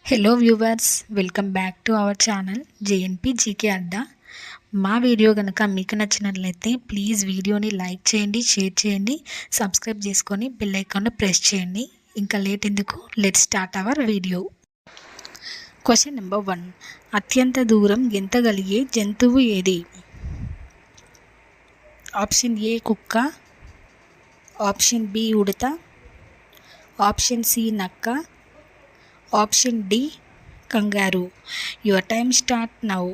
Hello viewers, welcome back to our channel JNP GK Adda. మా video కనుక మీకు నచ్చినట్లయితే ప్లీజ్ వీడియోని లైక్ చేయండి, షేర్ చేయండి, సబ్స్క్రైబ్ చేసుకొని బెల్ ఐకాన్ ప్రెస్ చేయండి. ఇంకా లేట్ ఎందుకు, let's start our video. Question number 1. అత్యంత దూరం గెంతగలిగే జంతువు ఏది? ఆప్షన్ ఏ కుక్క, ఆప్షన్ బి ఉడత, ఆప్షన్ సి నక్క, option D kangaroo. Your time start now.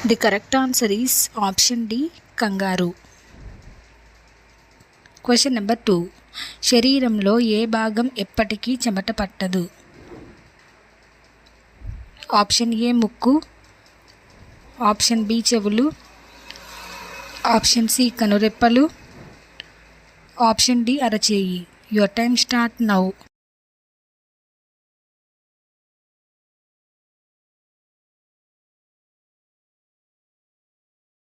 The correct answer is option D kangaroo. Question number 2. శరీరంలో ఏ భాగం ఎప్పటికీ చెమట పట్టదు? ఆప్షన్ ఏ ముక్కు, ఆప్షన్ బి చెవులు, ఆప్షన్ సి కనురెప్పలు, ఆప్షన్ డి అరచేయి. Your time start now.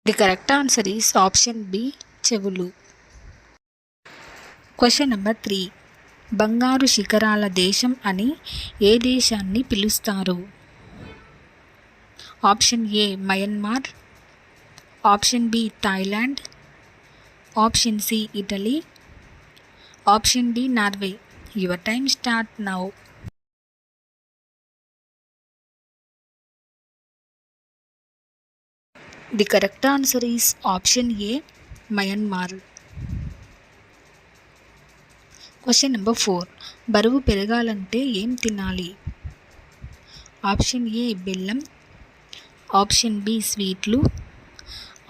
The correct answer is option B చెవులు. Question number 3. బంగారు శిఖరాల దేశం అని ఏ దేశాన్ని పిలుస్తారు? Option A Myanmar, option B Thailand, option C Italy, option D Norway. Your time start now. The correct answer is option A Myanmar. Question number 4. బరువు పెరగాలంటే ఏం తినాలి? ఆప్షన్ ఏ బెల్లం, ఆప్షన్ బి స్వీట్లు,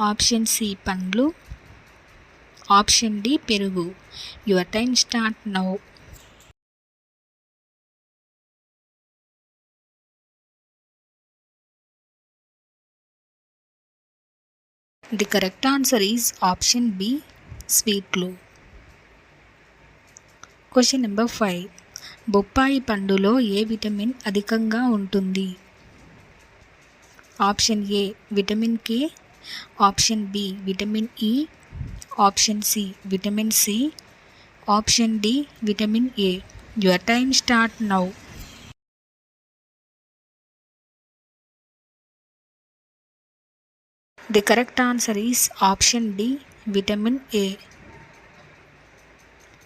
ఆప్షన్ సి పండ్లు, option D పెరుగు. Your time start now. The correct answer is option B స్వీట్లు. Question number 5. బొప్పాయి పండులో ఏ విటమిన్ అధికంగా ఉంటుంది? Option A vitamin K, option B vitamin E, option C vitamin C, option D vitamin A. Your time start now. The correct answer is option D vitamin A.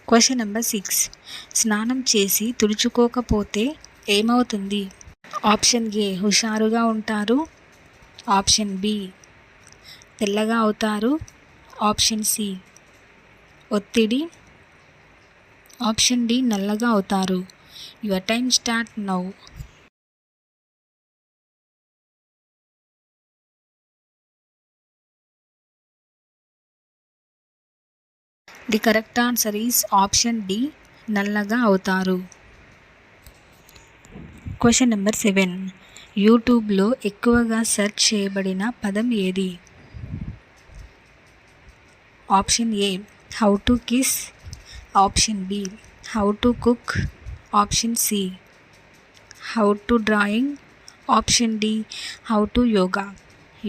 Question number 6. స్నానం చేసి తుడుచుకోకపోతే ఏమవుతుంది? Option A హుషారుగా ఉంటారు, option B తెల్లగా అవుతారు, option C ఒత్తిడి, option D నల్లగా అవుతారు. Your time start now. The correct answer is option D నల్లగా అవుతారు. Question number 7. యూట్యూబ్లో ఎక్కువగా సెర్చ్ చేయబడిన పదం ఏది? Option A how to kiss, option B how to cook, option C how to drawing, option D how to yoga.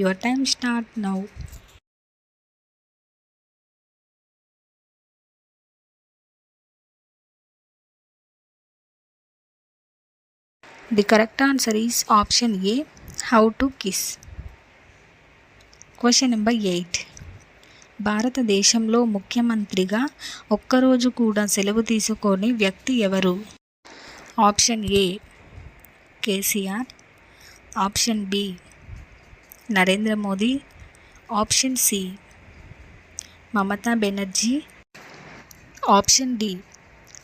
Your time start now. The correct answer is option A how to kiss. Question number 8. భారతదేశంలో ముఖ్యమంత్రిగా ఒక్కరోజు కూడా సెలవు తీసుకోని వ్యక్తి ఎవరు? Option A KCR, option B Narendra Modi, option C Mamata Banerjee, option D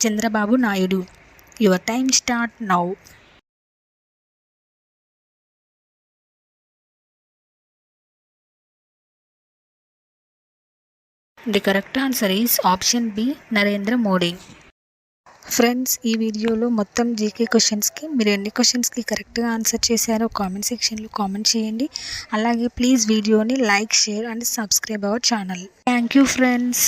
Chandrababu Naidu. Your time start now. The correct answer is option B Narendra Modi. Friends, ఈ వీడియోలో మొత్తం జీకే క్వశ్చన్స్కి మీరు ఎన్ని క్వశ్చన్స్కి కరెక్ట్గా ఆన్సర్ చేశారో కామెంట్ సెక్షన్లో కామెంట్ చేయండి. అలాగే ప్లీజ్ వీడియోని like, share and subscribe our channel. Thank you friends.